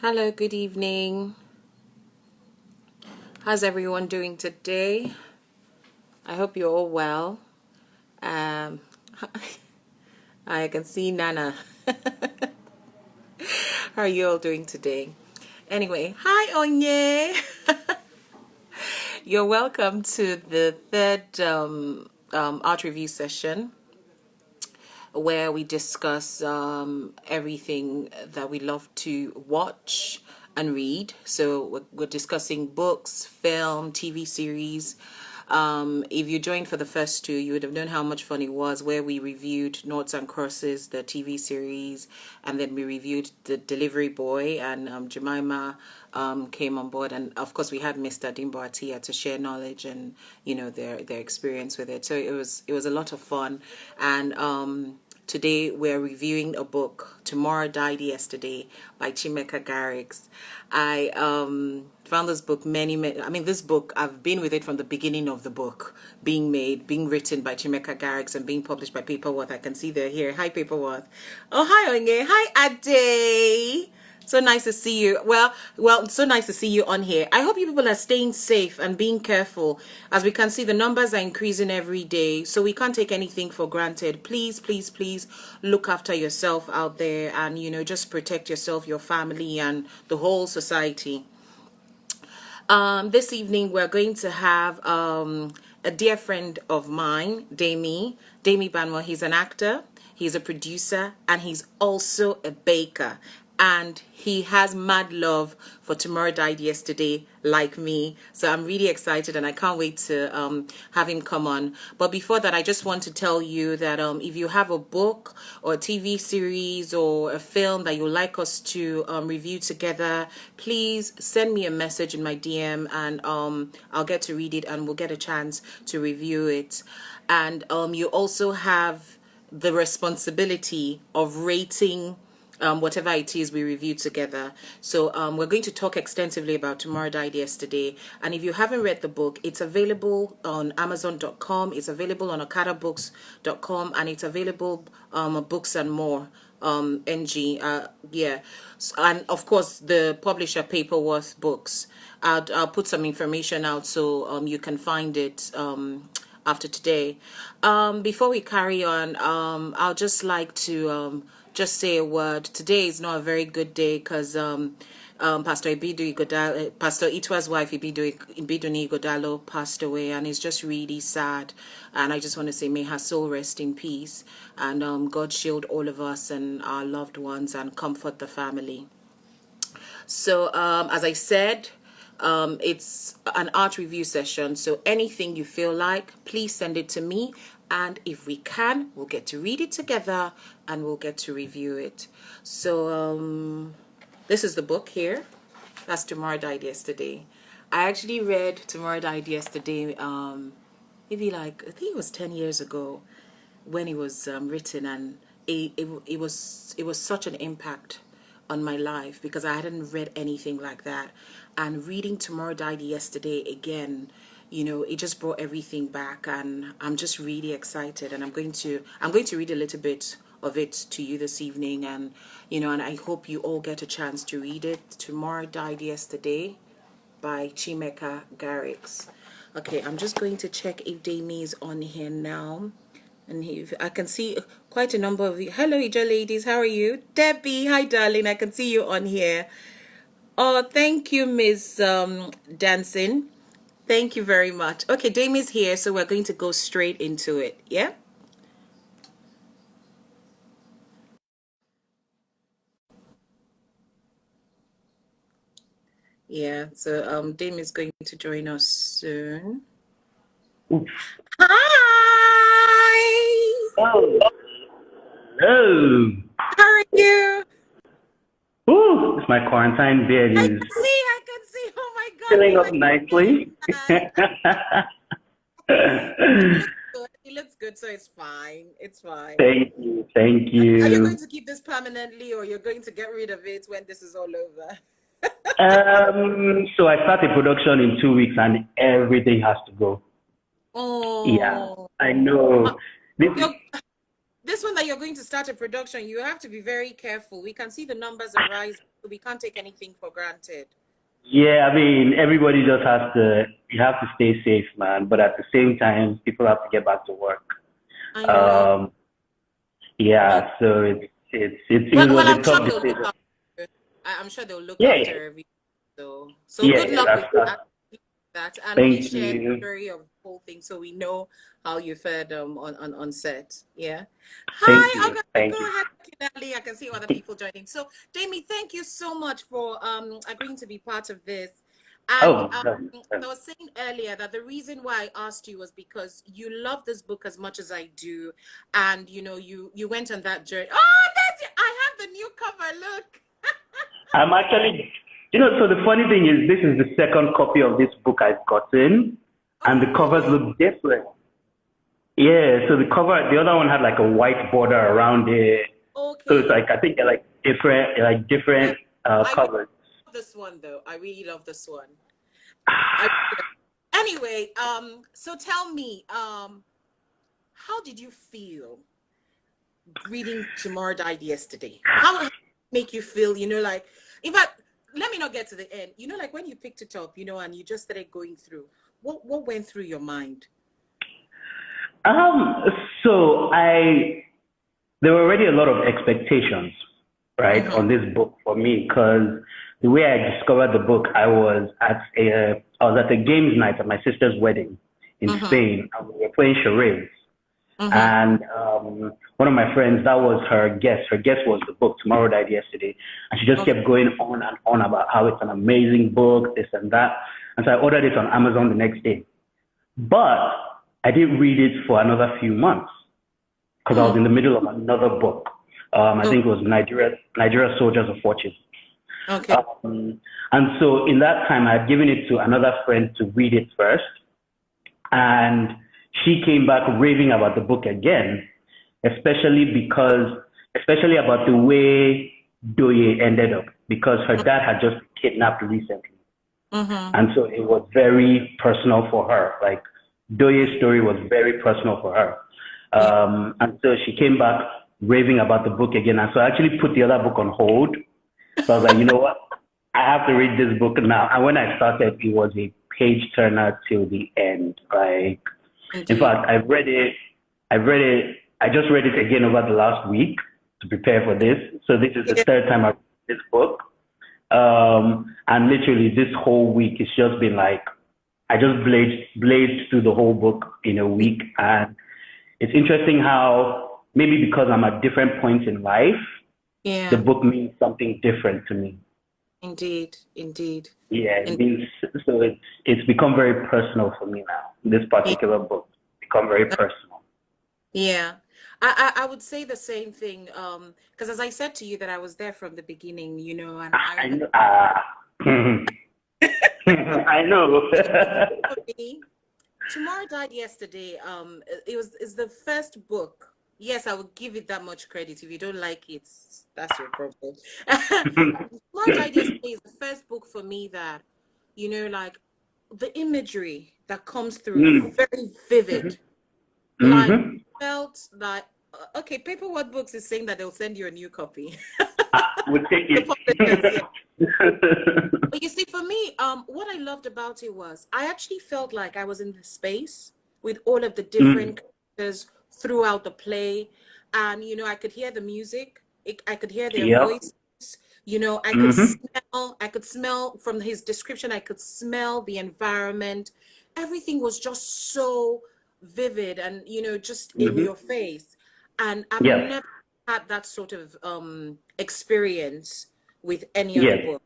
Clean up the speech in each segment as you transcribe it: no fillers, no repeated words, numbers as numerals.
Hello, good evening. How's everyone doing today? I hope you're all well. Um, I can see Nana. How are you all doing today? Anyway, hi Onye. You're welcome to the third art review session where we discuss everything that we love to watch and read. So we're discussing books, film, TV series. If you joined for the first two, you would have known how much fun it was, where we reviewed Noughts and Crosses, the TV series, and then we reviewed The Delivery Boy, and Jemima came on board, and of course we had Mr. Dimbo Atia to share knowledge and their experience with it. So it was a lot of fun, and today we're reviewing a book, Tomorrow Died Yesterday by Chimeka Garricks. I found this book this book, I've been with it from the beginning of the book being made, being written by Chimeka Garricks and being published by Paperworth. I can see they're here. Hi, Paperworth. Oh, hi, Onge. Hi, Ade. So nice to see you. Well, so nice to see you on here. I hope you people are staying safe and being careful. As we can see, the numbers are increasing every day, so we can't take anything for granted. Please, please, please look after yourself out there and, just protect yourself, your family, and the whole society. This evening, we're going to have a dear friend of mine, Demi Banwo. He's an actor, he's a producer, and he's also a baker. And he has mad love for Tomorrow Died Yesterday, like me. So I'm really excited and I can't wait to have him come on. But before that, I just want to tell you that if you have a book or a TV series or a film that you'd like us to review together, please send me a message in my DM and I'll get to read it and we'll get a chance to review it. And you also have the responsibility of rating whatever it is we review together. So we're going to talk extensively about Tomorrow Died Yesterday. And if you haven't read the book, it's available on Amazon.com, it's available on OkadaBooks.com, and it's available on Books and More. NG, yeah. And of course, the publisher Paperworth Books. I'll put some information out so you can find it after today. Before we carry on, I'll just like to just say a word. Today is not a very good day because Pastor Itwa's wife Ibiduni Igodalo passed away, and it's just really sad. And I just want to say, may her soul rest in peace, and God shield all of us and our loved ones and comfort the family. So as I said, it's an art review session, so anything you feel like, please send it to me, and if we can, we'll get to read it together and we'll get to review it. So this is the book here. That's Tomorrow Died Yesterday. I actually read Tomorrow Died Yesterday maybe I think it was 10 years ago when it was written, and it was such an impact on my life because I hadn't read anything like that. And reading Tomorrow Died Yesterday again, it just brought everything back, and I'm just really excited. And I'm going to read a little bit of it to you this evening, and and I hope you all get a chance to read it. Tomorrow Died Yesterday by Chimeka Garricks. Okay, I'm just going to check if Demi is on here now. And I can see quite a number of you. Hello, Ija ladies. How are you? Debbie, hi, darling. I can see you on here. Oh, thank you, Miss Dancing. Thank you very much. Okay, Dami's here, so we're going to go straight into it. Yeah? Yeah, so Dame is going to join us soon. Hi! Oh, hello. How are you? Ooh, it's my quarantine bed is I can see. Oh my God. filling Oh up my nicely. God. It looks good, so it's fine. It's fine. Thank you, thank Are you going you. to keep this permanently, or you're going to get rid of it when this is all over? So I start a production in 2 weeks and everything has to go. Yeah, Oh, I know. This you're, this one that you're going to start a production, you have to be very careful. We can see the numbers are rising. so we can't take anything for granted. Yeah, I mean, everybody just has to, you have to stay safe, man. But at the same time, people have to get back to work. I know. Um, I, yeah, so it well, was a I'm sure tough they'll look decision. after. I'm sure they'll look Yeah, yeah, after everything. So yeah, good yeah, luck with that's, that, and please thank share the you. story of the whole thing so we know how you fared on set. Yeah. Thank Hi, you. okay, Thank go you. ahead, Kinali. I can see other people joining. So, Demi, thank you so much for agreeing to be part of this. And Oh, no, I was saying earlier that the reason why I asked you was because you love this book as much as I do, and you went on that journey. Oh, I have the new cover. Look. I'm actually, so the funny thing is, this is the second copy of this book I've gotten, and the Oh, covers really? look different. Yeah, so the cover, the other one had like a white border around it. So it's Okay. like, I think they're like Yeah. different I really covers. love this one though. I really love this one. I anyway, so tell me, how did you feel reading Tomorrow Died Yesterday? How did it make you feel, like in fact, let me not get to the end. Like when you picked it up, and you just started going through, what went through your mind? Um, so there were already a lot of expectations, right, Mm-hmm. on this book for me, because the way I discovered the book, I was at a games night at my sister's wedding in Mm-hmm. Spain, and we were playing charades. Mm-hmm. And one of my friends, that was her guest. Her guest was the book Tomorrow Died Yesterday, and she just Okay. kept going on and on about how it's an amazing book, this and that. And so I ordered it on Amazon the next day. But I didn't read it for another few months because I was Mm. in the middle of another book. I Oh, think it was Nigeria Soldiers of Fortune. okay. Um, and so in that time, I had given it to another friend to read it first. And she came back raving about the book again, especially about the way Doye ended up, because her dad had just been kidnapped recently. Mm-hmm. And so it was very personal for her. Like Doye's story was very personal for her. Yeah. And so she came back raving about the book again. And so I actually put the other book on hold. So I was like, you know what? I have to read this book now. And when I started, it was a page turner till the end. Like, in Indeed. fact, I just read it again over the last week to prepare for this. So this is the Yeah. third time I've read this book. And literally this whole week, it's just been like, I just blazed through the whole book in a week. And it's interesting how maybe because I'm at different points in life, the Yeah. book means something different to me. Indeed. Indeed. Yeah, it means so it's become very personal for me now. This Yeah. particular book become very personal. Yeah. I would say the same thing. Because as I said to you that I was there from the beginning, and I I remember know. I know. for me, Tomorrow Died Yesterday. It's the first book. Yes, I will give it that much credit. If you don't like it, that's your problem. Tomorrow Died Yesterday is the first book for me that, like the imagery that comes through, Mm. very vivid. Like Mm-hmm. felt like okay, Paperwork Books is saying that they'll send you a new copy. We'll take The it. publishers, yeah. But you see, for me, what I loved about it was I actually felt like I was in the space with all of the Mm. different characters throughout the play, and I could hear the music. I could hear their Yep. voices. I could Mm-hmm. smell. I could smell from his description. I could smell the environment. Everything was just so vivid and just in Mm-hmm. your face. And I've Yes. never had that sort of experience with any other Yes. book.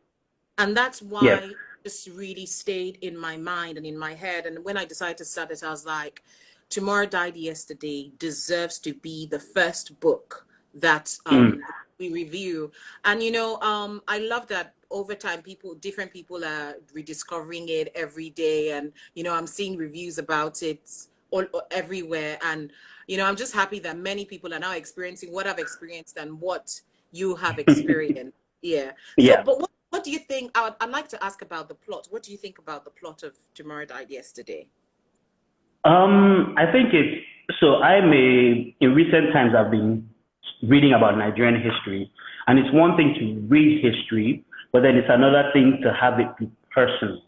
And that's Yes. why this really stayed in my mind and in my head. And when I decided to start it, I was like, Tomorrow Died Yesterday deserves to be the first book that Mm. we review. And I love that over time different people are rediscovering it every day. And I'm seeing reviews about it all everywhere. And I'm just happy that many people are now experiencing what I've experienced and what you have experienced. Yeah. So, Yeah. but what do you think? I'd like to ask about the plot. What do you think about the plot of Tomorrow Died Yesterday? I think in recent times I've been reading about Nigerian history, and it's one thing to read history, but then it's another thing to have it be personal.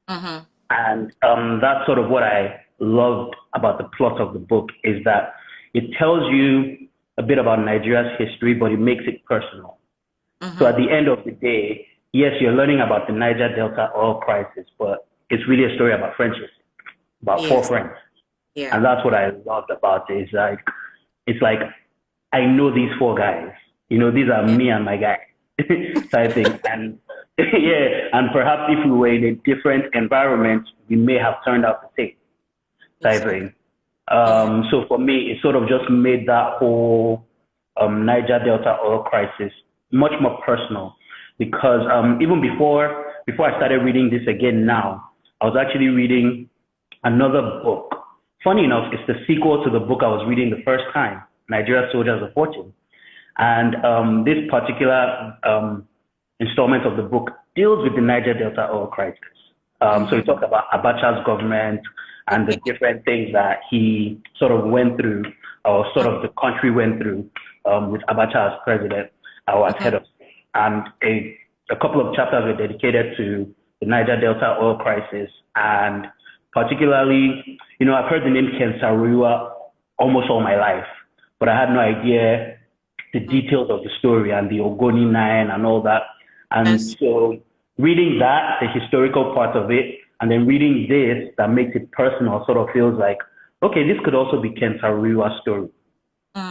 Mm-hmm. And that's sort of what I loved about the plot of the book is that it tells you a bit about Nigeria's history, but it makes it personal. So Mm-hmm. at the end of the day, yes, you're learning about the Niger Delta oil crisis, but it's really a story about friendship, about four Yes. friends. Yeah. And that's what I loved about it. It's like I know these four guys. You know, these are Yeah. me and my guy type thing. And yeah, and perhaps if we were in a different environment, we may have turned out the same type Exactly. thing. Yeah. So for me, it sort of just made that whole Niger Delta oil crisis much more personal because even before I started reading this again now, I was actually reading another book. Funny enough, it's the sequel to the book I was reading the first time, Nigeria Soldiers of Fortune. And this particular installment of the book deals with the Niger Delta oil crisis. So he Mm-hmm. talks about Abacha's government and the Okay. different things that he sort of went through, or sort of the country went through with Abacha as president or as Mm-hmm. head of state. And a couple of chapters were dedicated to the Niger Delta oil crisis. And particularly, you know, I've heard the name Ken Sarua almost all my life, but I had no idea the Mm-hmm. details of the story and the Ogoni Nine and all that. And Yes. so reading that, the historical part of it, and then reading this that makes it personal sort of feels like, okay, this could also be Ken Saro-Wiwa's story.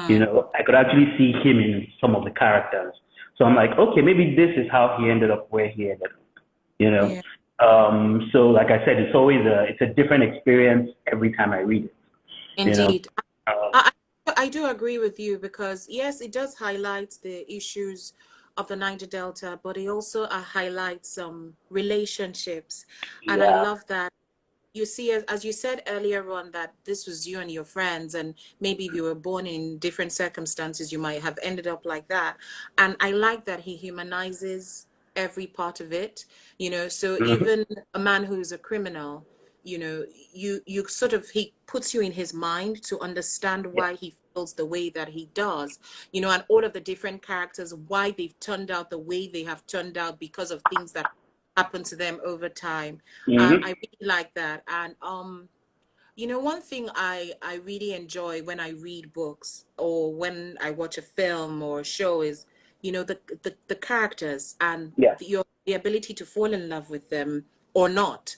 You Mm. know, I could actually see him in some of the characters. So I'm like, okay, maybe this is how he ended up where he ended up, you know. Yeah. So like I said, it's a different experience every time I read it, you know. Indeed. Um, I, I do agree with you because, yes, it does highlight the issues of the Niger Delta, but it also highlights some relationships. And I yeah. love that. You see, as you said earlier on, that this was you and your friends, and maybe if you were born in different circumstances, you might have ended up like that. And I like that he humanizes every part of it, so Mm-hmm. even a man who's a criminal, you sort of, he puts you in his mind to understand Yeah. why he feels the way that he does, and all of the different characters, why they've turned out the way they have turned out because of things that happen to them over time. I Mm-hmm. really like that. And one thing I really enjoy when I read books or when I watch a film or a show is, the characters and Yeah. the ability to fall in love with them or not.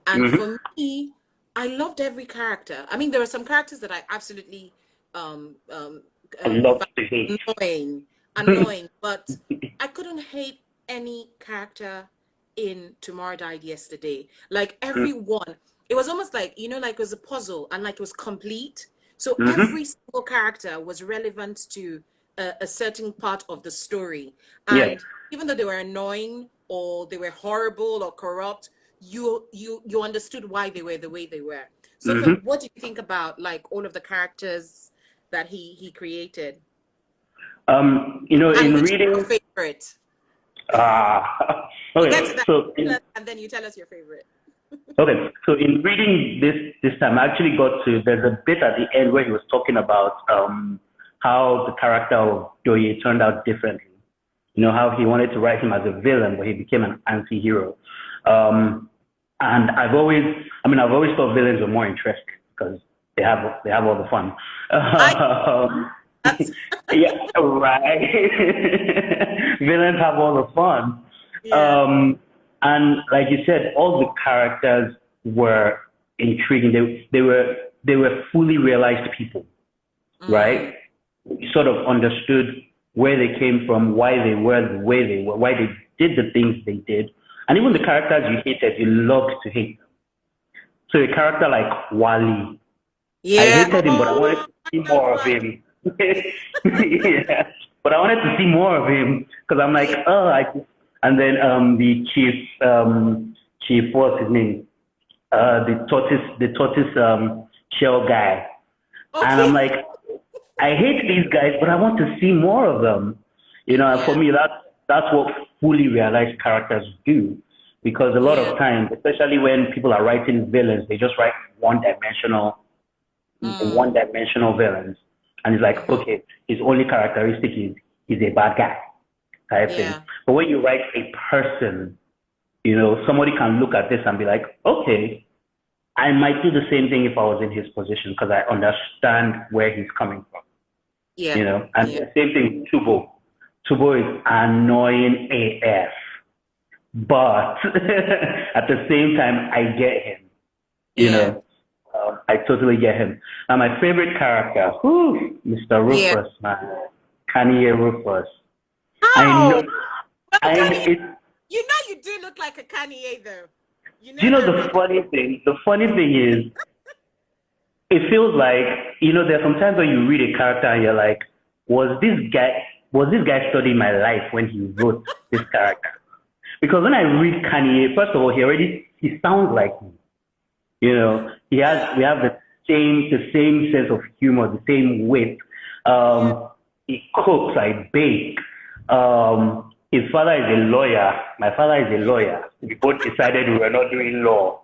And Mm-hmm. for me, I loved every character. I mean, there are some characters that I absolutely um, um, I love found to hate. annoying, but I couldn't hate any character in Tomorrow Died Yesterday. Like everyone, it was almost like, like it was a puzzle and like it was complete. So Mm-hmm. every single character was relevant to a certain part of the story. Yeah. And even though they were annoying or they were horrible or corrupt, you understood why they were the way they were. So Mm-hmm. what do you think about like all of the characters that he created? And In which is your reading, favorite? uh, We'll get to okay, that, so in, and then you tell us your favorite. okay, so in reading this time, I actually got to there's a bit at the end where he was talking about how the character of Doye turned out differently. You know how he wanted to write him as a villain, but he became an anti-hero. Um, and I've always thought villains were more interesting because they have all the fun. I that's Yeah, right. Villains have all the fun. yeah. And like you said, all the characters were intriguing. They were fully realized people, Mm, right? You sort of understood where they came from, why they were the way they were, why they did the things they did. And even the mm, characters you hated, you loved to hate them. So a character like Wally, I yeah. hated him, but I wanted Oh, to I see love more of Wally. him. Yeah, but I wanted to see more of him because I'm like, Yeah. and then the chief, what's his name? The tortoise shell guy, and I'm Okay. like, I hate these guys, but I want to see more of them. You know, and for Yeah. me, that's what fully realized characters do. Because a lot Yeah. of times, especially when people are writing villains, they just write Mm, one-dimensional villains, and it's like, mm-hmm. okay, his only characteristic is he's a bad guy type thing. Yeah. But when you write a person, somebody can look at this and be like, okay, I might do the same thing if I was in his position because I understand where he's coming from. Yeah. And Yeah. the same thing with Tubo. Tubo is annoying AF, but at the same time, I get him. Yeah. I totally get him. Now, my favorite character, Mr. Yeah. Rufus, man, Kanye Rufus. I Oh, know, well, Kanye, it. you do look like a Kanye though. You Do know you know that the really. funny thing? The funny thing is, it feels like there's sometimes when you read a character and you're like, was this guy studying my life when he wrote this character? Because when I read Kanye, first of all, he sounds like me. We have the same sense of humor, the same wit. Yeah. He cooks, I bake. His father is a lawyer. My father is a lawyer. We both decided we were not doing law.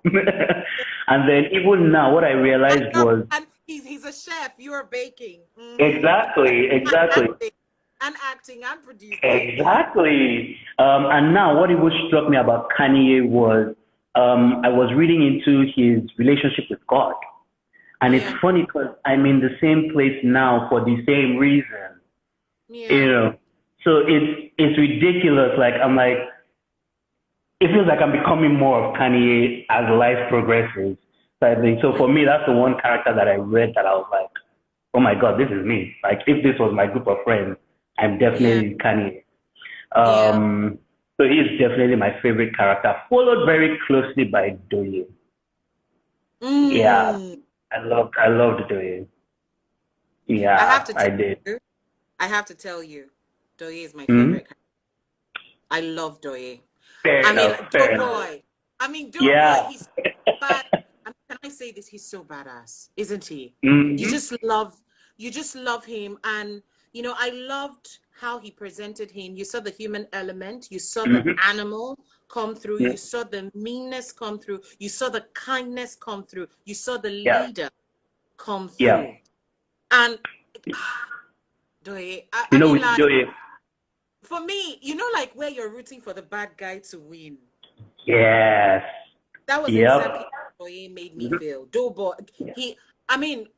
And then even now, what I realized was And he's a chef. You're baking. Mm-hmm. And exactly, acting, and producing. exactly. And now, what even struck me about Kanye was I was reading into his relationship with God. And it's Yeah. funny because I'm in the same place now for the same reason, you Yeah. know. So it's ridiculous. Like I'm like, it feels like I'm becoming more of Kanye as life progresses. So I think so. For me, that's the one character that I read that I was like, oh my god, this is me. Like if this was my group of friends, I'm Yeah. definitely Kanye. Yeah. So he's definitely my favorite character, followed very closely by Doye. Yeah, Mm. I loved Doye. I have Yeah, to I tell did. you. I have to tell you. Doye is my Hmm. favorite. I love Doye. Fair I mean, enough. Fair enough. Doughboy. I mean, Doughboy. Yeah. He's bad. I mean, can I say this? He's so badass, isn't he? You Hmm. just love, you just love him, and I loved how he presented him. You saw the human element. You saw the Hmm. animal come through. Yeah. You saw the meanness come through. You saw the kindness come through. You saw the Yeah. leader come Yeah. through. And Doye, I mean, With like Doye. for me, like where you're rooting for the bad guy to win. Yes. That was Yep. exactly how he made me Mhm. feel. Doughboy, I mean,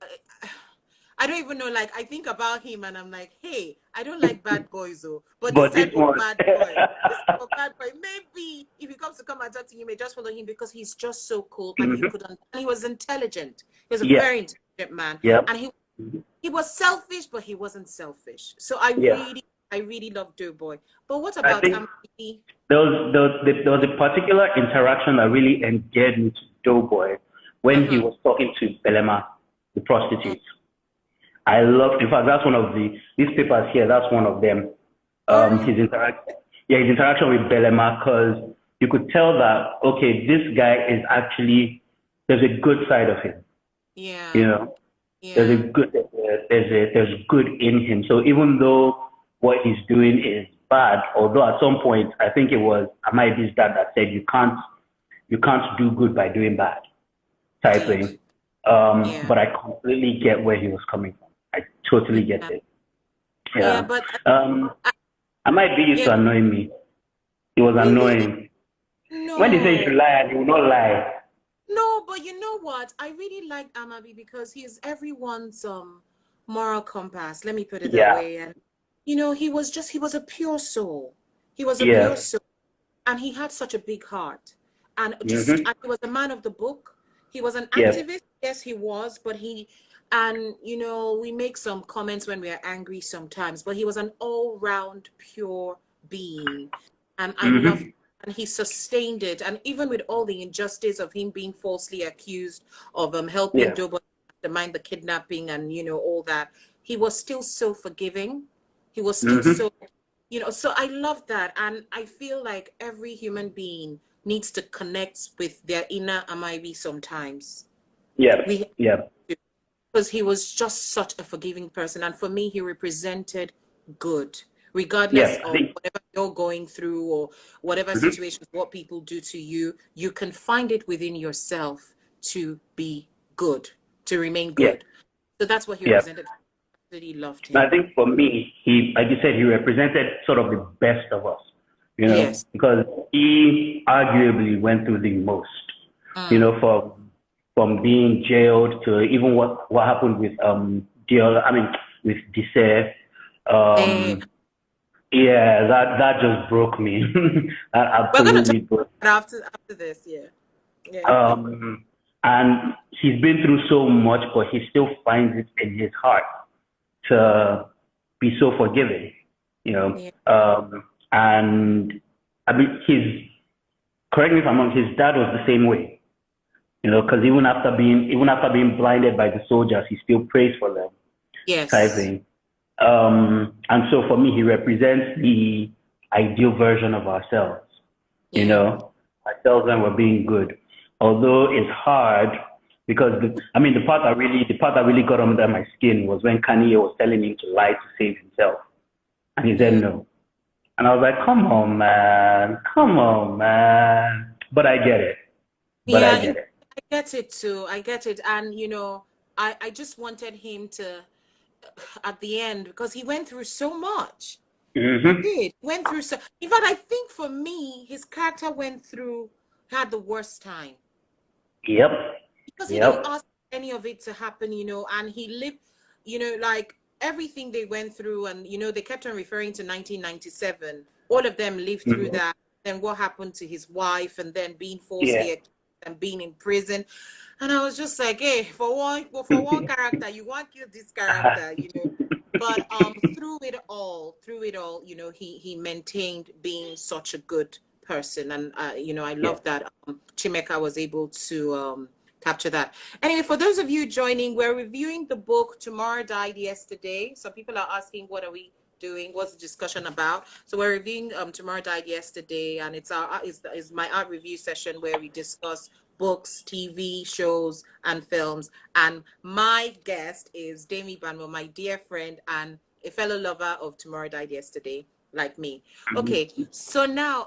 I don't even know. Like, I think about him and I'm like, hey, I don't like bad boys, though. But this But this type of one. bad boy, this type of bad boy, maybe if he comes to come and talk to you, you may just follow him because he's just so cool and Hmm. and he was intelligent. He was a Yeah. very intelligent man, Yep. and he Mhm. he was selfish, but he wasn't selfish. So Yeah. I really love Doughboy. But what I about think there was a particular interaction that really endeared me to Doughboy when he Uh-huh. was talking to Belema, the prostitute. I love, in fact, that's one of these papers here, that's one of them. Oh, really? His interaction with Belema, because you could tell that, okay, this guy is actually, there's a good side of him, you Yeah. know, there's Yeah. a good, there's good in him. So even though what he's doing is bad, although at some point, I think it was Amaibi's dad that said you can't do good by doing bad type Indeed. thing. Yeah. But I completely get where he was coming from. I totally get Yeah. it. Yeah. Yeah. But Um, uh, I might be used yeah. to annoying me. It was Really? annoying. When they say you No. should lie and you will not lie. No, but you know what? I really like Amabi because he's everyone's moral compass. Let me put it that Yeah. way. And he was a pure soul. He was a pure Yeah. soul. And he had such a big heart. And Mm-hmm. he was a man of the book. He was an Yeah. activist. Yes, he was, but we make some comments when we are angry sometimes, but he was an all-round pure being. And I love, Mm-hmm. and he sustained it. And even with all the injustice of him being falsely accused of helping Yeah. Dobo mastermind the kidnapping and all that, he was still so forgiving. He was still Mm-hmm. so so I love that. And I feel like every human being needs to connect with their inner Amaibi sometimes. Yeah. We Yeah. Because he was just such a forgiving person. And for me, he represented good, regardless Yeah. I of think. whatever you're going through or whatever Mm-hmm. situations, what people do to you, you can find it within yourself to be good, to remain Yeah. good. So that's what he Yeah. represented. Really loved But I him. think for me, he, like you said, he represented sort of the best of us, Yes. because he arguably went through the most, Mm. from being jailed to even what happened with Diola, I mean with Dise. Eh, Um, yeah, that just broke me. That we're gonna talk absolutely broke. about it after this. Yeah. Yeah. Um, and he's been through so much, but he still finds it in his heart to be so forgiving, you know. Yeah. And I mean, correct me if I'm wrong, his dad was the same way, because even after being blinded by the soldiers, he still prays for them, type Yes. thing. And so for me, he represents the ideal version of ourselves, Yeah. ourselves when we're being good. Although it's hard because the part that really got under my skin was when Kanye was telling him to lie to save himself, and he said Yeah. no. And I was like, come on, man. But I get it. But I Yeah. get it. I get it too. I get it. And I just wanted him to at the end because he went through so much. He Hmm. did. Went through so in fact, I think for me, his character had the worst time. Yep. Because he didn't Yep. ask any of it to happen, and he lived, like everything they went through, and they kept on referring to 1997. All of them lived through Hmm. that. Then what happened to his wife, and then being Yeah. falsely accused and being in prison. And I was just like, hey, for one character, you want to kill this character. But through it all, he maintained being such a good person, and I Yeah. love that Chimeka was able to capture that. Anyway, for those of you joining, we're reviewing the book Tomorrow Died Yesterday. So people are asking, what are we doing? What's the discussion about? So we're reviewing Tomorrow Died Yesterday, and it's is my art review session where we discuss books, TV shows, and films. And my guest is Demi Banwo, my dear friend and a fellow lover of Tomorrow Died Yesterday, like me. Okay, so now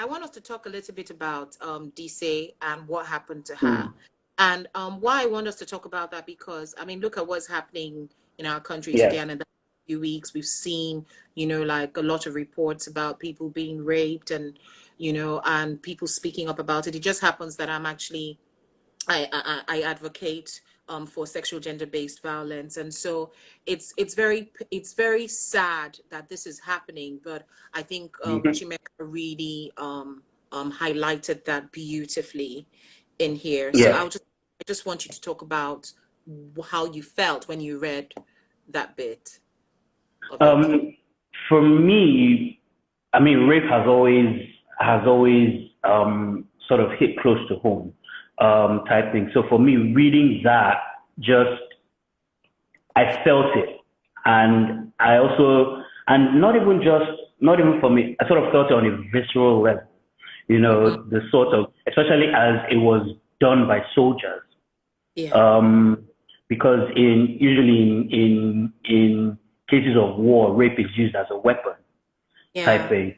I want us to talk a little bit about Dise and what happened to her. Mm. And why I want us to talk about that, because I mean, look at what's happening in our country today. Yeah. And in the few weeks, we've seen, like a lot of reports about people being raped and people speaking up about it. It just happens that I advocate for sexual gender-based violence, and so it's very sad that this is happening. But I think Hmm. Chimeka really highlighted that beautifully in here. So Yeah. I just want you to talk about how you felt when you read that bit of it. Um, for me, I mean, rape has always sort of hit close to home, type thing. So for me, reading that, just I felt it, and I also, and not even for me, I sort of felt it on a visceral level. Mm, The sort of, especially as it was done by soldiers, yeah, um, because usually in cases of war, rape is used as a weapon, type yeah, thing.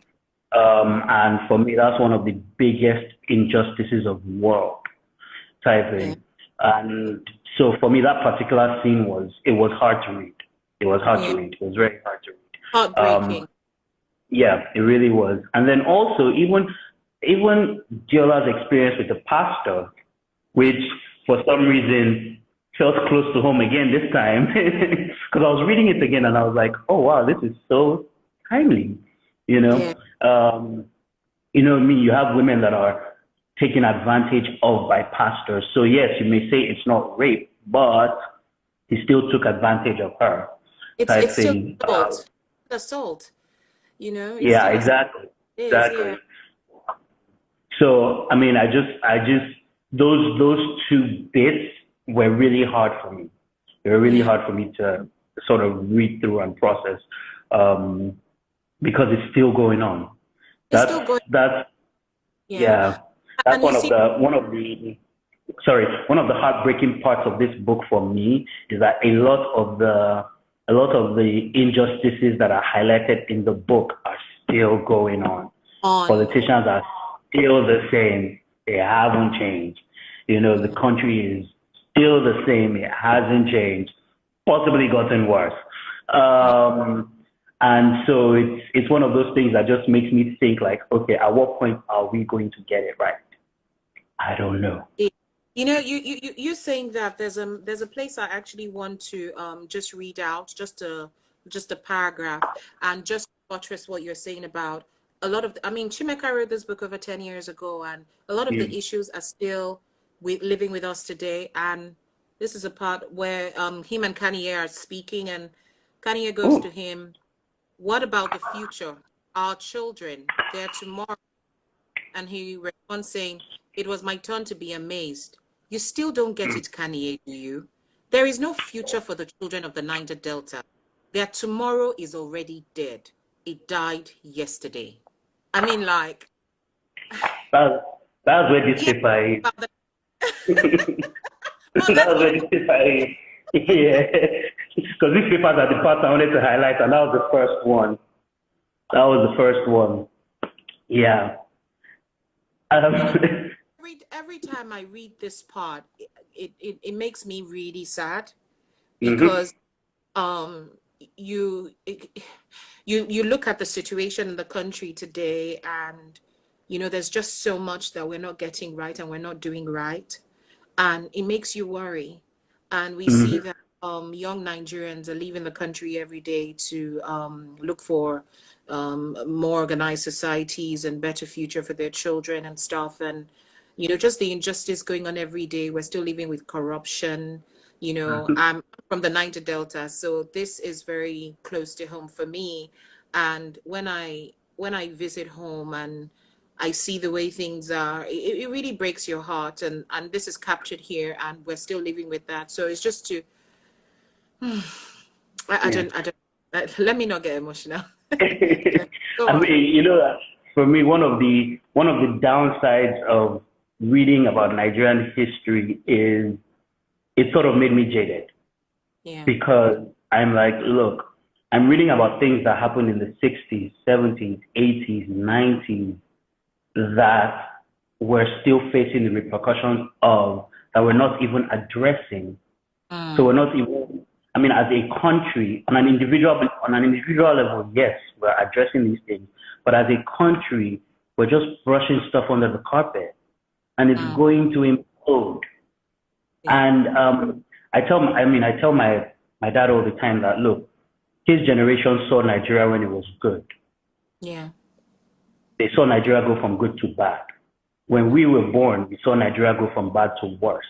And for me, that's one of the biggest injustices of the world, type yeah, thing. And so for me, that particular scene it was hard to read. It was hard yeah. to read. It was very hard to read. Heartbreaking. Yeah, it really was. And then also even Diola's experience with the pastor, which for some reason felt close to home again this time, because I was reading it again and I was like, oh wow, this is so timely, you Yeah, know. Um, I mean, you have women that are taken advantage of by pastors. So yes, you may say it's not rape, but he still took advantage of her, type it's still thing. assault. It's Yeah, still assault. exactly, It is, yeah. exactly. So I mean, I just those two bits were really hard for me. They were really Yeah. hard for me to sort of read through and process, um, because it's still going on. It's That's still going, that's yeah. yeah, that's And you see, one of the heartbreaking parts of this book for me is that a lot of the injustices that are highlighted in the book are still going on. on, Politicians are still the same. They haven't changed. The country is still the same. It hasn't changed. possibly gotten worse. And so it's one of those things that just makes me think like, okay, at what point are we going to get it right? I don't know. You know, you're saying that there's a place I actually want to just read out just a paragraph and just buttress what you're saying about a lot of I mean, Chimeka wrote this book over 10 years ago, and a lot of Yeah. the issues are still living with us today. And this is a part where him and Kanye are speaking, and Kanye goes to Oh, him, what about the future? Our children, their tomorrow. And he responds saying, it was my turn to be amazed. You still don't get it, Kanye, do you? There is no future for the children of the Niger Delta. Their tomorrow is already dead. It died yesterday. I mean, like, that's that's where this yeah, paper is. about the, oh, That's let's where even this paper is. Yeah, because these papers are the parts I wanted to highlight, and that was the first one. That was the first one. Yeah. you know, Um, every time I read this part, it makes me really sad mhm, because um you you look at the situation in the country today, and there's just so much that we're not getting right and we're not doing right, and it makes you worry. And we see mhm, that young Nigerians are leaving the country every day to look for more organized societies and better future for their children and stuff. And just the injustice going on every day. We're still living with corruption. mhm. I'm from the Niger Delta, so this is very close to home for me. And when I visit home and I see the way things are, it really breaks your heart. And this is captured here, and we're still living with that. So it's just to, Yeah. I don't, let me not get emotional. Go I on. mean, for me, one of the downsides of reading about Nigerian history is it sort of made me jaded Yeah. because I'm like, look, I'm reading about things that happened in the 60s, 70s, 80s, 90s that we're still facing the repercussions of that we're not even addressing. So we're Mm, not even, I mean, as a country, on an individual level, yes, we're addressing these things, but as a country, we're just brushing stuff under the carpet, and it's mm, going to implode. yeah. And I tell my dad all the time that look, his generation saw Nigeria when it was good. Yeah. They saw Nigeria go from good to bad. When we were born, we saw Nigeria go from bad to worse.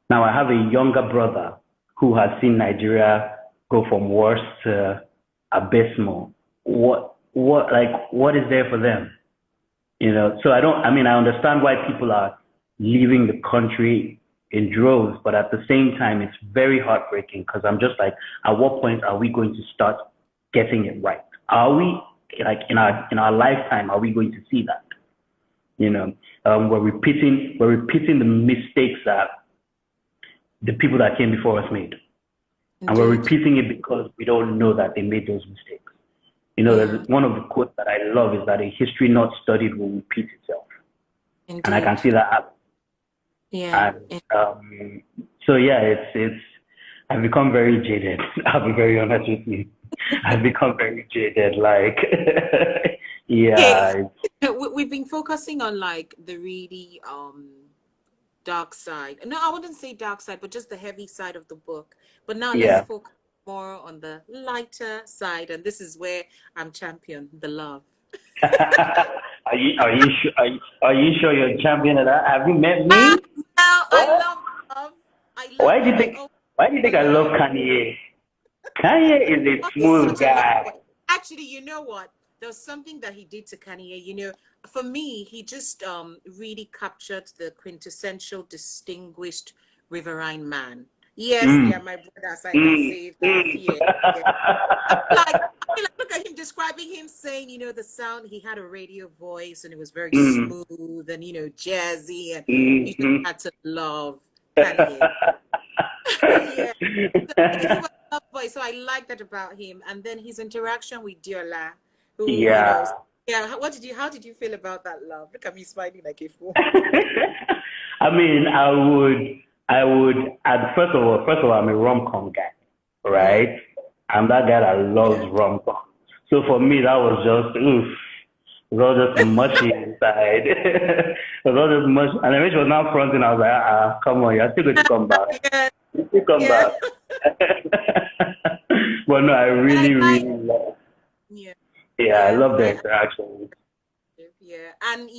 Now I have a younger brother who has seen Nigeria go from worse to abysmal. What is there for them? So I understand why people are leaving the country in droves, but at the same time, it's very heartbreaking because I'm just like, at what point are we going to start getting it right? Are we like in our lifetime? Are we going to see that? We're repeating the mistakes that the people that came before us made, and we're Indeed. repeating it because we don't know that they made those mistakes. Yeah. There's one of the quotes that I love is that a history not studied will repeat itself, and I can Indeed. see that happen. Yeah. And so yeah, it's I've become very jaded. I'll be very honest with you. I've become very jaded. Like, Okay. yeah, We've been focusing on like the really dark side. No, I wouldn't say dark side, but just the heavy side of the book. But now let's yeah. focus more on the lighter side, and this is where I'm champion, the love. Are you sure you're a champion of that? Have you met Ah, me? no, I What? love love. I love Why do love. you I think? always Why do you think I love love. Kanye? Kanye is a Oh, he's smooth such a love guy. boy. Actually, you know what? There was something that he did to Kanye. For me, he just really captured the quintessential distinguished riverine man. Yes, they are Mm, my brothers. I can mm, say that. mm. Yeah, yeah. I mean, like, look at him describing him saying, the sound, he had a radio voice and it was very Mm, smooth and, jazzy, and you just mm, had to love Kanye. Yeah. So he was a love boy. So I like that about him. And then his interaction with Diola, who, yeah. yeah, how did you feel about that love? Look at me smiling like a fool. I mean, I would, and first of all, I'm a rom-com guy. right? I'm that guy that loves Yeah. rom-com. So for me, that was just, oof. It was all just mushy inside. It was all just mush. And then when she was now fronting, I was like, come on, you're still going to come back. Yeah. You still come Yeah. back. But no, I But I really, like, really love, yeah. yeah, I Yeah. love the interaction. Yeah, and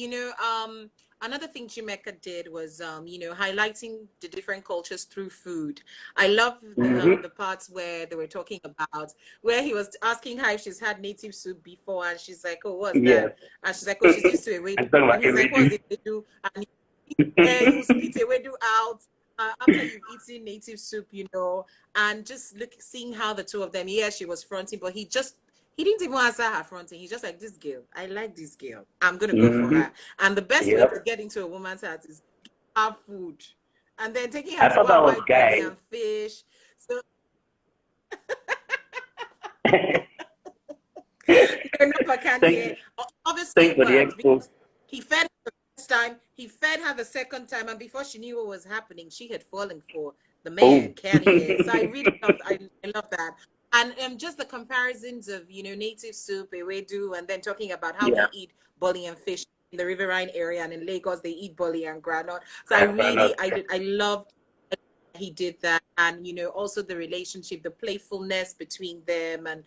another thing Chimeka did was, highlighting the different cultures through food. I love Mm-hmm. the parts where they were talking about where he was asking her if she's had native soup before, and she's like, "Oh, what's Yes. that?" And she's like, "Oh, she's used to a I'm wedu." talking And about he's like, "What's everything. it wedu?" And you spit a wedu out. After you've eaten native soup, and just seeing how the two of them, yeah, she was fronting, but he didn't even answer her fronting. He's just like, this girl, I like this girl. I'm gonna go for Mm-hmm. her. And the best way to Yep. get into a woman's heart is have food. And then taking her I to thought go that and was buy bolly guy. and fish. So no, not for Thanks, Kanye. Obviously thanks it for the worked expo. because he fed her the first time, he fed her the second time, and before she knew what was happening, she had fallen for the man, Oh. Kanye. So I really love I love that. And just the comparisons of, native soup, ewedu, and then talking about how we Yeah. eat bully and fish in the riverine area, and in Lagos they eat bully and granite. So I Right, right, really okay. I loved he did that, and also the relationship, the playfulness between them, and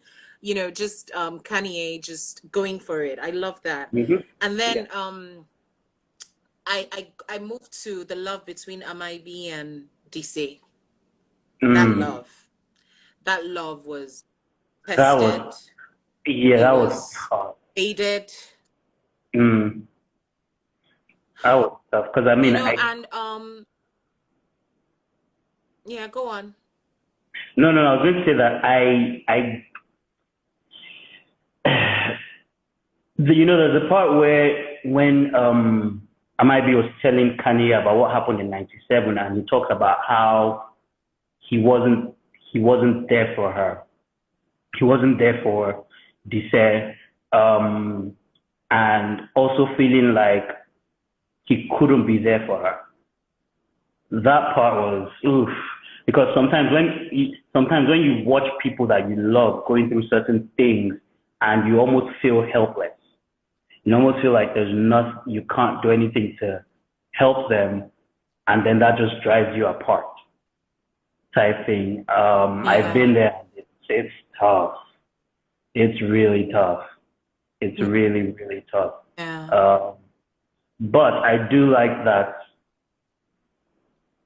just Kanye just going for it. I love that. Mm-hmm. And Yeah. then I moved to the love between Amaibi and Dise. that Mm. love that love was That tested. was, yeah, It that was was tough. faded. Mm. That was tough. Because I mean, And yeah, go on. no, I was going to say that there's a part where when Amaibi was telling Kanye about what happened in '97, and he talks about how he wasn't he wasn't there for her. He wasn't there for Dise, and also feeling like he couldn't be there for her. That part was oof. Because sometimes when you watch people that you love going through certain things, and you almost feel helpless. You almost feel like there's not you can't do anything to help them, and then that just drives you apart type thing. I've Yeah. been there. It's tough. It's really tough. It's really, really tough. Yeah. Um, but I do like that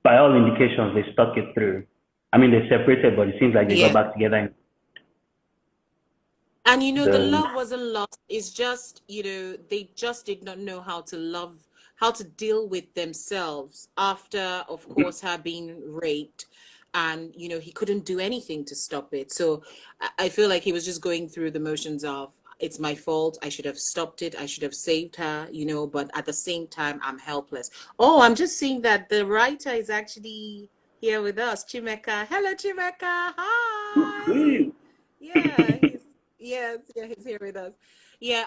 by all indications, they stuck it through. I mean, they separated, but it seems like they got Yeah. back together. And the The love wasn't lost. It's just, they just did not know how to love, how to deal with themselves after, of course, her being raped. And, he couldn't do anything to stop it. So I feel like he was just going through the motions of, it's my fault. I should have stopped it. I should have saved her, but at the same time, I'm helpless. Oh, I'm just seeing that the writer is actually here with us, Chimeka. Hello, Chimeka. Hi. Yeah, he's here with us. Yeah,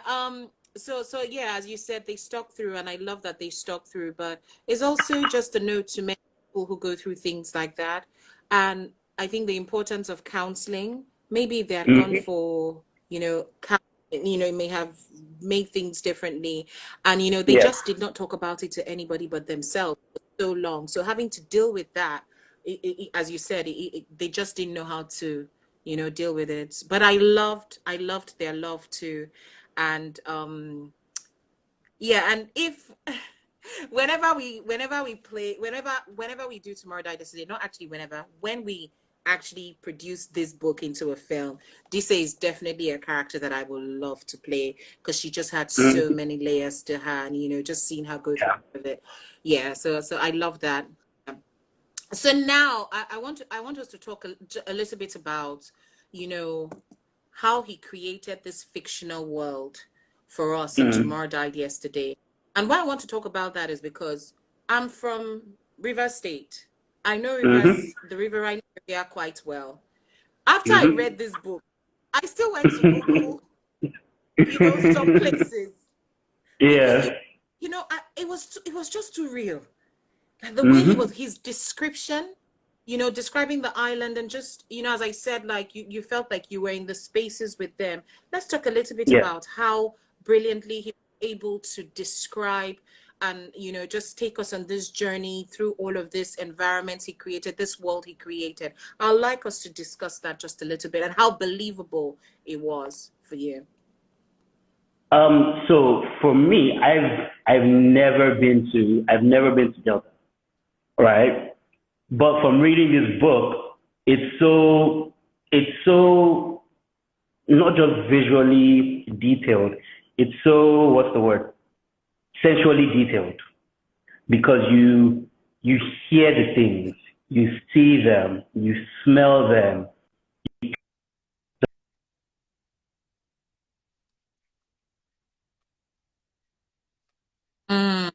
so yeah, as you said, they stuck through, and I love that they stuck through, but it's also just a note to many people who go through things like that. And I think the importance of counseling, maybe if they had gone Mhm. for, may have made things differently. And they Yes, just did not talk about it to anybody but themselves for so long. So having to deal with that, as you said, they just didn't know how to deal with it. But I loved their love too. And yeah, and if whenever we play, whenever we do Tomorrow Die Yesterday, not actually whenever, when we actually produce this book into a film, Disa is definitely a character that I would love to play, because she just had so mhm, many layers to her, and just seeing her go through yeah, it. Yeah, so I love that. So now I want us to talk a little bit about, you know, how he created this fictional world for us in mm, Tomorrow Died Yesterday. And why I want to talk about that is because I'm from River State. I know mhm, the Riverine area quite well. After I mhm. read this book, I still went to Google, some places, because Yeah, it was just too real. Like the way mhm, his description. describing the island and just, as I said, like you felt like you were in the spaces with them. Let's talk a little bit Yeah. about how brilliantly he was able to describe and, just take us on this journey through all of this environments he created, this world he created. I'd like us to discuss that just a little bit and how believable it was for you. So for me, I've never been to Delta, right? But from reading this book, it's so not just visually detailed. It's so, what's the word? Sensually detailed, because you hear the things, you see them, you smell them. Mm,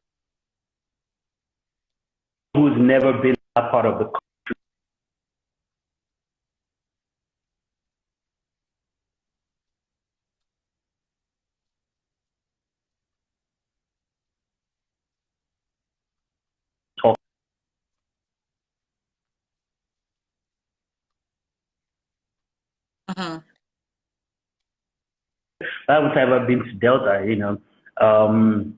Who's never been that part of the talk, mhm. I haven't ever been to Delta. Um,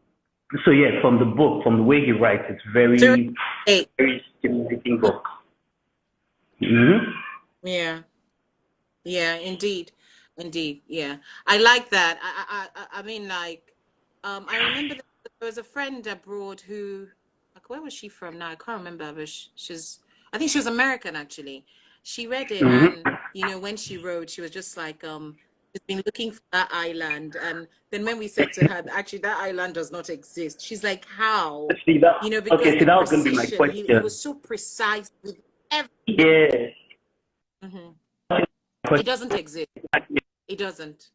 so yeah, from the book, from the way he writes, it's So, very, hey, very stimulating book. Hmm. yeah. Yeah, indeed. Indeed. Yeah. I like that. I mean, like, I remember that there was a friend abroad who, like, where was she from now? I can't remember, but I think she was American actually. She read it, and, Hmm. when she wrote, she was just like, she's been looking for that island. And then when we said to her, actually, that island does not exist, she's like, how? See that? Because Okay, see the that was gonna be my precision, he question. was so precise with everything. Yeah. Hmm. It Question. doesn't exist. It doesn't.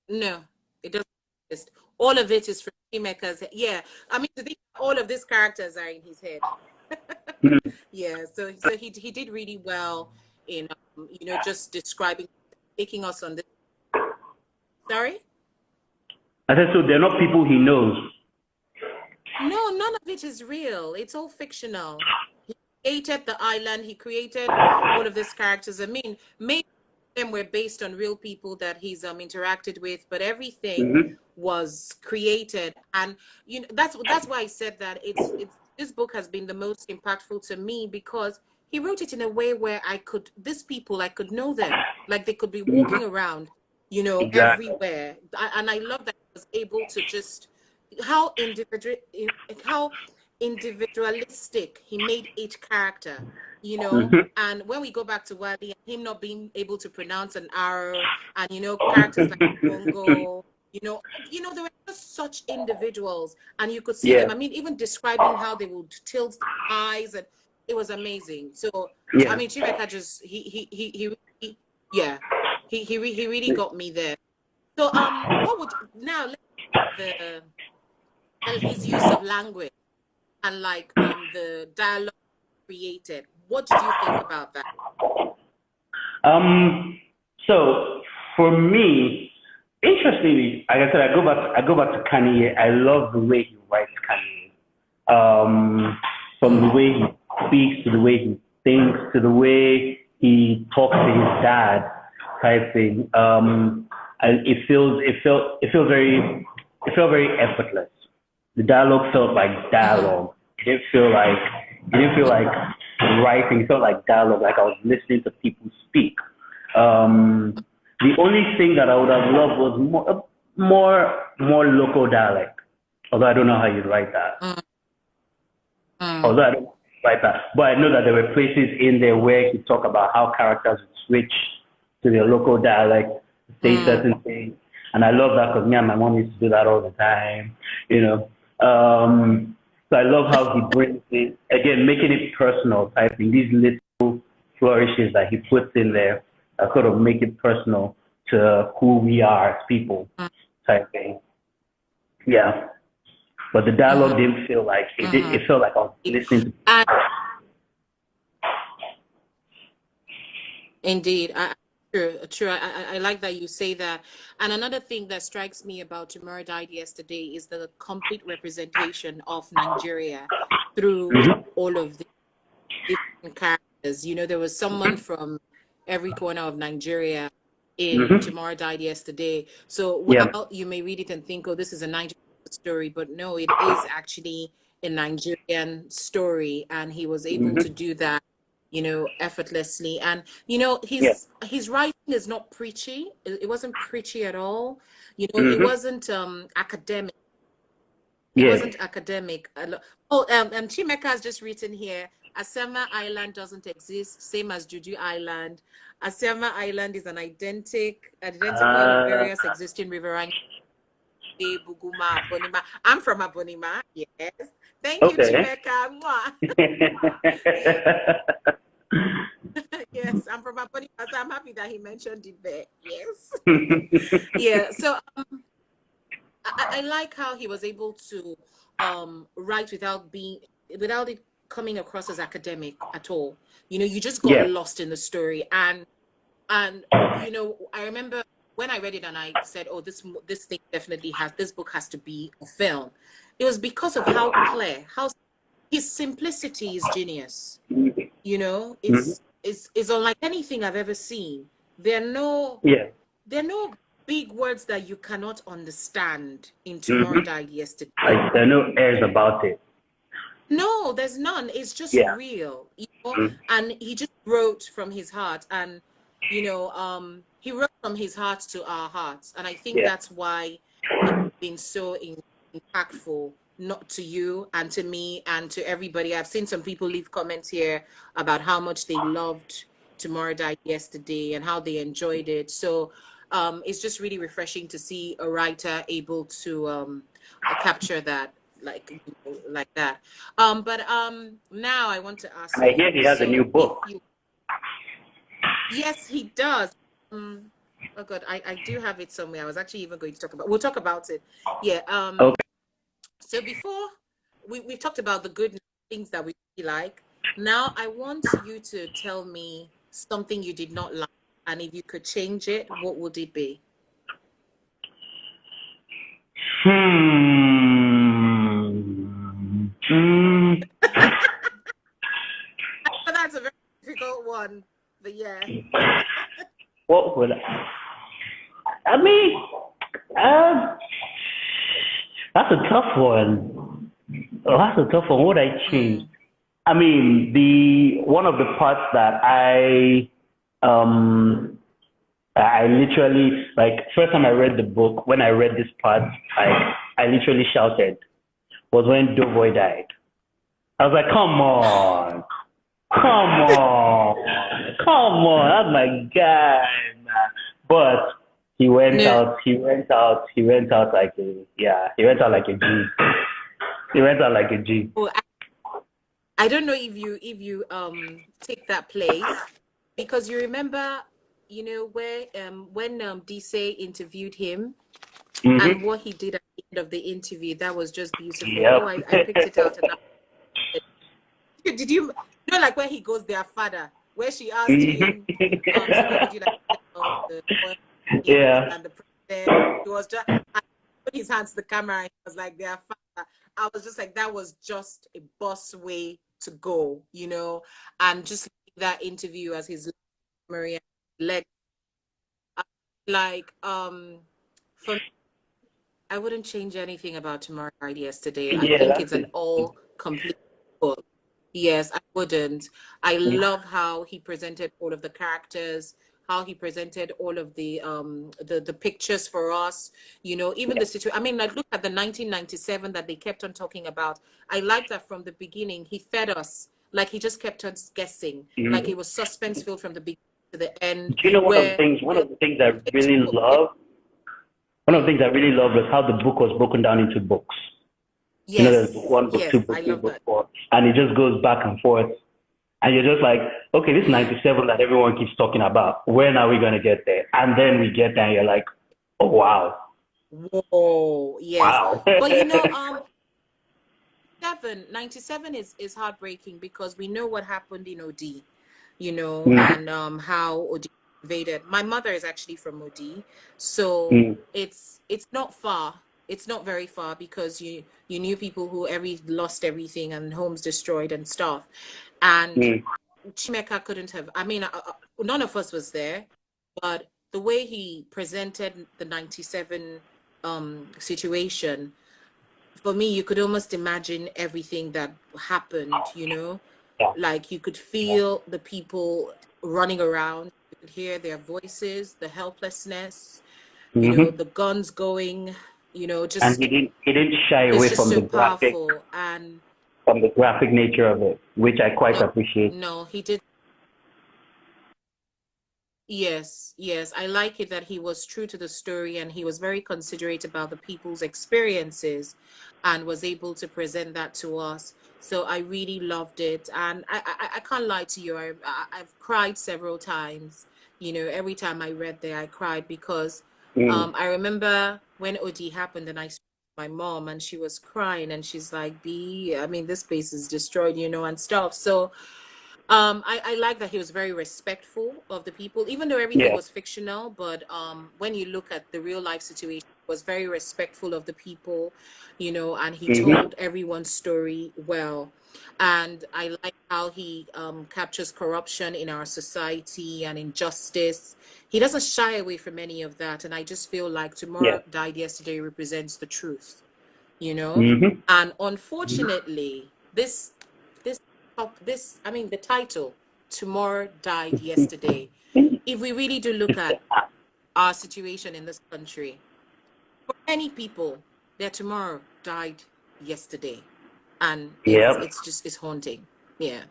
No, it doesn't exist. All of it is from Chimeka's. Yeah, I mean, to think all of these characters are in his head. Yeah, so he did really well in just describing, taking us on this. Sorry? I said, so they're not people he knows. No, none of it is real. It's all fictional. He created the island. He created all of these characters. I mean, maybe them were based on real people that he's interacted with, but everything Hmm. was created. And that's why I said that it's this book has been the most impactful to me because he wrote it in a way where these people, I could know them, like they could be walking Hmm. around, Exactly. everywhere. And I love that he was able to just how individual how individualistic he made each character, Hmm. and when we go back to Wally and him not being able to pronounce an R, and characters like Bongo, they were just such individuals, and you could see Yeah. them. I mean, even describing how they would tilt their eyes, and it was amazing. So I Yeah. mean, Chimeka just yeah, he really got me there. So what would now let's the and his use of language and like the dialogue created. What did you think about that? Um, so for me, interestingly, like I said, I go back to Kanye. I love the way he writes Kanye. From the Mm, way he speaks to the way he thinks to the way he talks to his dad, type thing. And it felt very effortless. The dialogue felt like mm-hmm, dialogue. It didn't feel like writing. It felt like dialogue, like I was listening to people speak. Um, the only thing that I would have loved was more local dialect. Although I don't know how you'd write that. mm, mm, Although I don't write that, but I know that there were places in there where he talk about how characters would switch to their local dialect, say mm, certain things, and I love that because me and my mom used to do that all the time. You know, so I love how he brings it again, making it personal type thing. These little flourishes that he puts in there that sort of make it personal to who we are as people mm, type thing. Yeah. But the mm-hmm, dialogue didn't feel like it. mm-hmm. It felt like I was listening to. And indeed, True, true. I like that you say that. And another thing that strikes me about Tomorrow Died Yesterday is the complete representation of Nigeria through Mm-hmm. all of the different characters. You know, there was someone from every corner of Nigeria in Mm-hmm. Tomorrow Died Yesterday. So Yeah. while you may read it and think, oh, this is a Nigerian story, but no, it is actually a Nigerian story. And he was able to Mm-hmm. do that, effortlessly. And, Yeah. his writing is not preachy. It wasn't preachy at all. It Mm-hmm. wasn't academic. It Yeah. wasn't academic. Oh, Chimeka has just written here, Asema Island doesn't exist, same as Juju Island. Asema Island is an identical of Uh, various existing riverine, Buguma, Abonima. I'm from Abonima, yes. Thank you, okay. Chimeka. Mwah. Yes, I'm from Abonima, so I'm happy that he mentioned it there. Yes. Yeah, so I like how he was able to write without it coming across as academic at all. You just got Yeah. lost in the story, and I remember when I read it and I said, "Oh, this thing definitely this book has to be a film." It was because of how clear, how his simplicity is genius. Mm-hmm. It's unlike anything I've ever seen. There are no Yeah. there are no big words that you cannot understand in Tomorrow Mm-hmm. Died Yesterday. Like there are no airs about it. No, there's none. It's just Yeah. real, Mm-hmm. and he just wrote from his heart, and he wrote from his heart to our hearts, and I think Yeah. that's why it's been so impactful, not to you and to me and to everybody. I've seen some people leave comments here about how much they loved Tomorrow Died Yesterday and how they enjoyed it. So it's just really refreshing to see a writer able to capture that like that. But now I want to And ask I hear you. he has a new So if book. you, yes, he does. Oh God, I do have it somewhere. I was actually even going to talk about. We'll talk about it. Yeah. Okay. So before we've talked about the good things that we really like. Now I want you to tell me something you did not like, and if you could change it, what would it be? Hmm. Hmm. But that's a very difficult one. But yeah. What would I mean? Uh, that's a tough one. Oh, that's a tough one. What would I change? Mm. I mean, the one of the parts that um I literally like first time I read the book, when I read this part, I literally shouted was when Doughboy died. I was like, come on, come on, come on, that's my guy, man. But No. he went out like a yeah, he went out like a G. He went out like a G. Oh, I don't know if you take that place because you remember, where when Dise interviewed him and Mm-hmm. what he did at the end of the interview, that was just beautiful. Oh, I Yep. picked it out and did you know like where he goes their father, where she asked him, so what would you like to tell the royal family Yeah. and the president? He was just and put his hands to the camera and he was like their father. I was just like that was just a boss way to go, and just that interview as his memory and leg like for me, I wouldn't change anything about Tomorrow Night Yesterday. I Yeah, think it's that's an it. all complete book. Yes, I wouldn't. I love how he presented all of the characters, how he presented all of the pictures for us, even Yeah. the situation. I mean, like look at the 1997 that they kept on talking about. I like that from the beginning. He fed us like he just kept us guessing, like Mhm. it was suspense filled from the beginning to the end, Do you know where one of the things I really love? One of the things I really love was how the book was broken down into books. You know, there's book yes, one, book two, yes, I book three, love book that. four, and it just goes back and forth. And you're just like, okay, this Yeah. 97 that everyone keeps talking about, when are we going to get there? And then we get there and you're like, oh, wow, Whoa, yes. wow. But 97 is heartbreaking because we know what happened in OD, Mhm. and how OD invaded. My mother is actually from Modi, so Mm, it's not far. It's not very far because you knew people who lost everything and homes destroyed and stuff. And mm, Chimeka couldn't have. I mean, none of us was there, but the way he presented the 97 situation, for me, you could almost imagine everything that happened, you know? yeah. Like you could Yeah. feel the people running around, you could hear their voices, the helplessness, you know, Hmm. the guns going, And just he didn't shy it's away just from so powerful. And the graphic nature of it, which I quite no, appreciate. no, he did. Yes, yes. I like it that he was true to the story and he was very considerate about the people's experiences and was able to present that to us. So I really loved it. And I can't lie to you. I've cried several times. You know, every time I read there, I cried because Mm. I remember when OD happened and I spoke to my mom and she was crying and she's like, B, I mean, this place is destroyed, you know, and stuff. So I like that he was very respectful of the people, even though everything Yeah. was fictional. But when you look at the real life situation, he was very respectful of the people, you know, and he Hmm. told everyone's story well. And I like how he captures corruption in our society and injustice. He doesn't shy away from any of that. And I just feel like Yeah. Tomorrow Died Yesterday represents the truth, you know. Hmm. And unfortunately, this I mean the title, Tomorrow Died Yesterday, if we really do look at our situation in this country, for many people, their tomorrow died yesterday. And Yep. it's haunting. Yeah,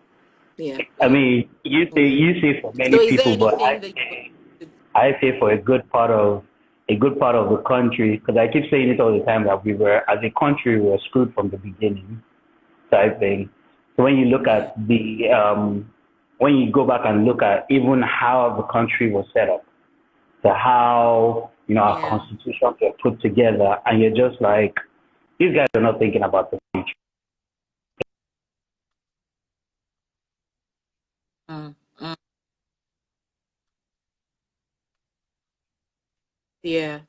yeah, I yeah, mean, yeah. you say for So many is there people, but anything that you would I say for a good part of the country, because I keep saying it all the time that as a country, we were screwed from the beginning type thing. So when you look yeah, at when you go back and look at even how the country was set up, to how, our yeah. constitutions were put together, and you're just like, these guys are not thinking about the future. Mm, mm, yeah,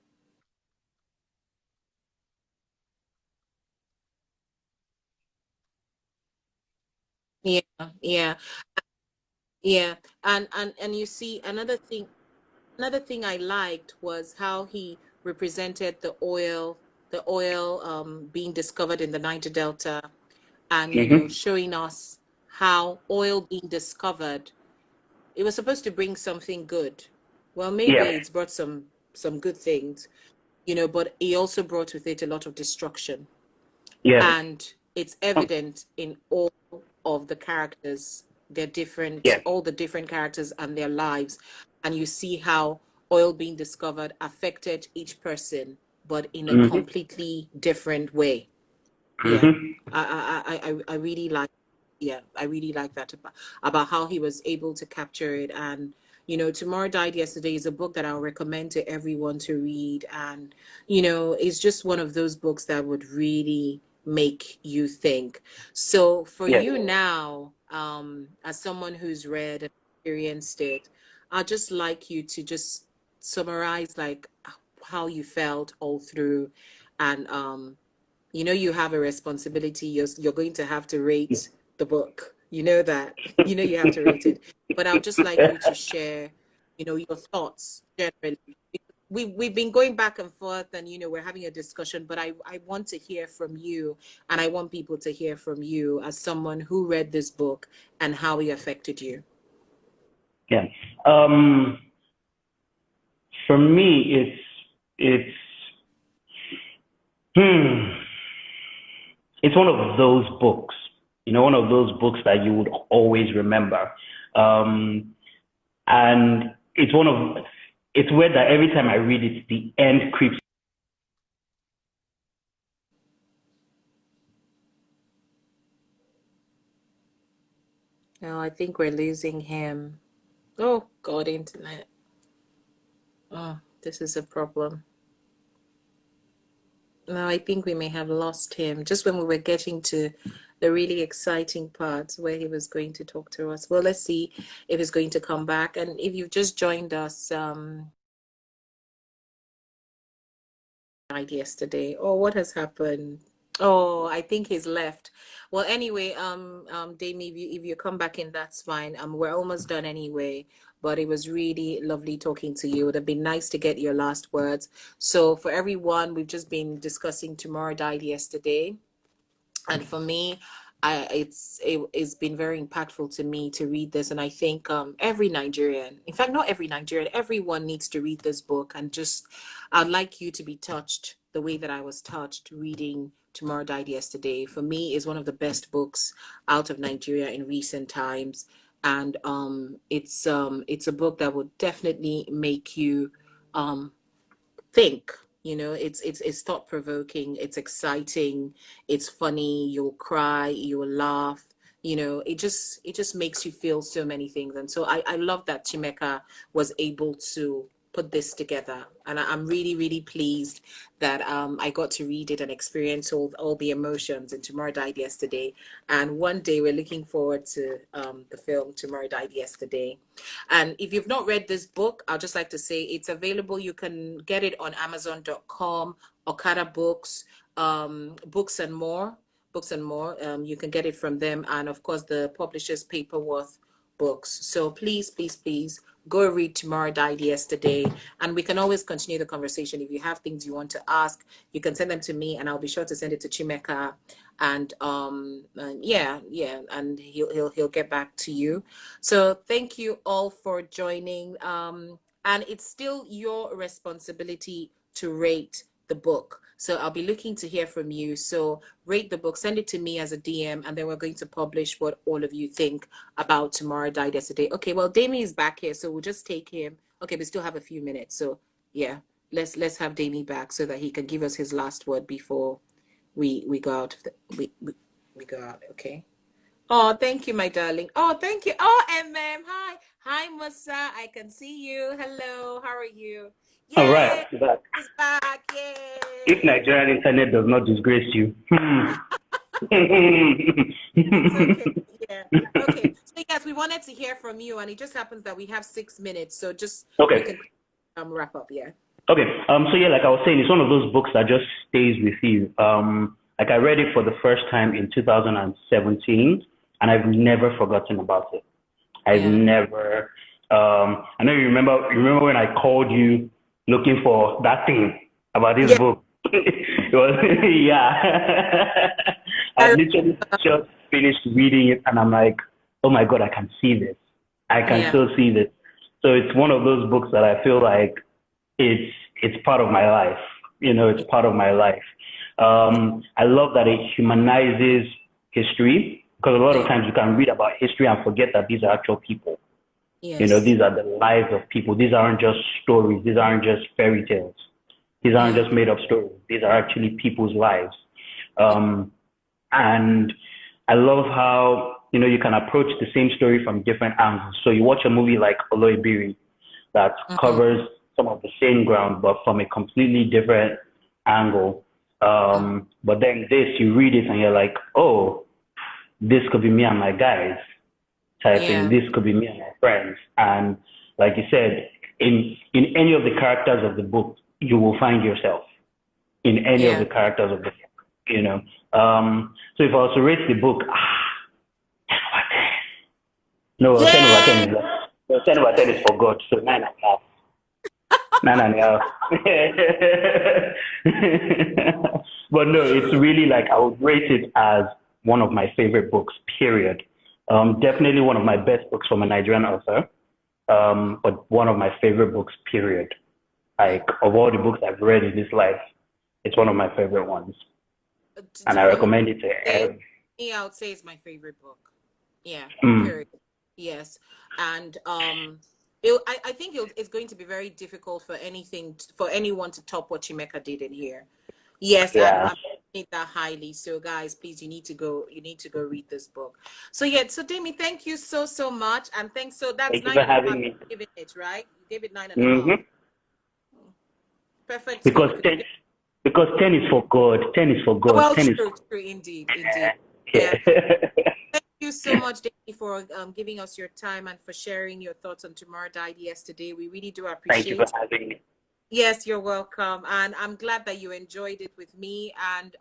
yeah, yeah, yeah. And you see another thing I liked was how he represented the oil being discovered in the Niger Delta, and Hmm. showing us how oil being discovered, it was supposed to bring something good. Well, maybe Yeah. it's brought some good things, but he also brought with it a lot of destruction. Yes. And it's evident in all of the characters, Yes. all the different characters and their lives. And you see how oil being discovered affected each person, but in a Hmm. completely different way. Yeah. Hmm. I really like, yeah, I really like that about how he was able to capture it. And Tomorrow Died Yesterday is a book that I'll recommend to everyone to read. And it's just one of those books that would really make you think. So for Yes. you now, as someone who's read and experienced it, I'd just like you to just summarize like how you felt all through. And you have a responsibility. You're going to have to rate the book. You know that. You have to rate it. But I would just like you to share, your thoughts generally. We've been going back and forth, and we're having a discussion. But I want to hear from you, and I want people to hear from you as someone who read this book and how it affected you. Yeah. Um, for me, it's hmm, it's one of those books, one of those books that you would always remember. Um, and it's weird that every time I read it, the end creeps. No, I think we're losing him. Oh God, internet. Oh, this is a problem. No, I think we may have lost him just when we were getting to the really exciting part where he was going to talk to us. Well, let's see if he's going to come back. And if you've just joined us, yesterday. Oh, what has happened? Oh, I think he's left. Well, anyway, Dami, if you come back in, that's fine. We're almost done anyway. But it was really lovely talking to you. It would have been nice to get your last words. So for everyone, we've just been discussing Tomorrow Died Yesterday. And for me, it's been very impactful to me to read this, and I think every Nigerian, in fact, not every Nigerian, everyone needs to read this book. And just, I'd like you to be touched the way that I was touched reading Tomorrow Died Yesterday. For me, is one of the best books out of Nigeria in recent times, and it's a book that would definitely make you think. It's thought provoking, it's exciting, it's funny, you'll cry, you'll laugh. It just makes you feel so many things. And so I love that Chimeka was able to put this together, and I'm really, really pleased that I got to read it and experience all the emotions in Tomorrow Died Yesterday. And one day we're looking forward to the film Tomorrow Died Yesterday. And if you've not read this book, I'd just like to say it's available. You can get it on Amazon.com, Okada Books, Books and More. Books and More. You can get it from them. And of course, the publisher's Paperworth Books. So please, please, please go read Tomorrow Died Yesterday. And we can always continue the conversation. If you have things you want to ask, you can send them to me, and I'll be sure to send it to Chimeka. And yeah, and he'll get back to you. So thank you all for joining. And it's still your responsibility to rate the book. So I'll be looking to hear from you. So rate the book, send it to me as a DM, and then we're going to publish what all of you think about Tomorrow Died Yesterday. Okay, well, Damien is back here, so we'll just take him. Okay, we still have a few minutes. So yeah, let's have Damien back so that he can give us his last word before we go out of we go out. Okay. Oh, thank you, my darling. Oh, thank you. Oh, hi. Hi, Musa. I can see you. Hello. How are you? All Yay. right, back. He's back. If Yay. Nigerian internet does not disgrace you. It's okay. Yeah. Okay. So yes, we wanted to hear from you, and it just happens that we have 6 minutes. So just you Okay. can wrap up. Yeah. Okay. So yeah, like I was saying, it's one of those books that just stays with you. Like I read it for the first time in 2017, and I've never forgotten about it. I've Yeah. never. I know you remember. You remember when I called you looking for that thing about this Yeah. book? It was yeah. I I- literally just finished reading it, and I'm like, oh my god, I can see this. I can Yeah. still see this. So it's one of those books that I feel like it's part of my life. It's part of my life. I love that it humanizes history, because a lot of Yeah. times you can read about history and forget that these are actual people. Yes. These are the lives of people. These aren't just stories. These aren't just fairy tales. These aren't Yeah. just made up stories. These are actually people's lives. Um, and I love how, you can approach the same story from different angles. So you watch a movie like Oloibiri that Mm-hmm. covers some of the same ground, but from a completely different angle. But then you read it and you're like, oh, this could be me and my guys type thing. Yeah. This could be me and my friends. And like you said, in any of the characters of the book, you will find yourself in any of Yeah. the characters of the book. So if I was to rate the book, 10 over 10. No, 10 over 10 Yay! is no, 10 over 10 is for God. So 9.5. 9.5. But no, it's really like I would rate it as one of my favorite books, period. Definitely one of my best books from a Nigerian author. But one of my favorite books, period. Like of all the books I've read in this life, it's one of my favorite ones. And I For me, recommend it to everyone. I would say it's my favorite book. Yeah, Mm, period. Yes. And I think it's going to be very difficult for for anyone to top what Chimeka did in here. Yes, yeah. I'm rating that highly. So guys, please, you need to go read this book. So yeah, so Demi, thank you so much. And thanks. So that's Thank you nine for and a half having me. giving it, right? You gave it nine and a half. hmm Perfect Because score. 10, because 10 is for God. 10 is for God. Well, 10 is true, indeed, indeed. Yeah. Yeah. Thank you so much, Danny, for giving us your time and for sharing your thoughts on Tomorrow Died Yesterday. We really do Thank you for appreciate. having me. Yes, you're welcome. And I'm glad that you enjoyed it with me. And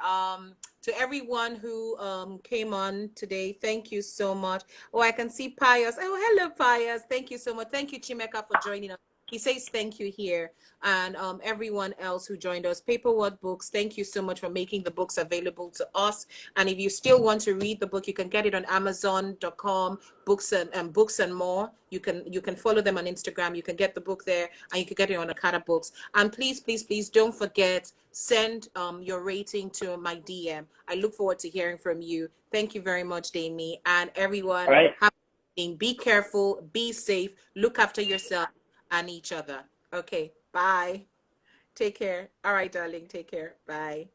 to everyone who came on today, thank you so much. Oh, I can see Pius. Oh, hello, Pius. Thank you so much. Thank you, Chimeka, for joining us. He says thank you here. And everyone else who joined us. Paperwork Books, thank you so much for making the books available to us. And if you still want to read the book, you can get it on Amazon.com, books and more. You can follow them on Instagram. You can get the book there, and you can get it on Akata Books. And please, please, please don't forget, send your rating to my DM. I look forward to hearing from you. Thank you very much, Dami. And All everyone, right. be careful, be safe, look after yourself and each other. Okay, bye. Take care. All right, darling, take care. Bye.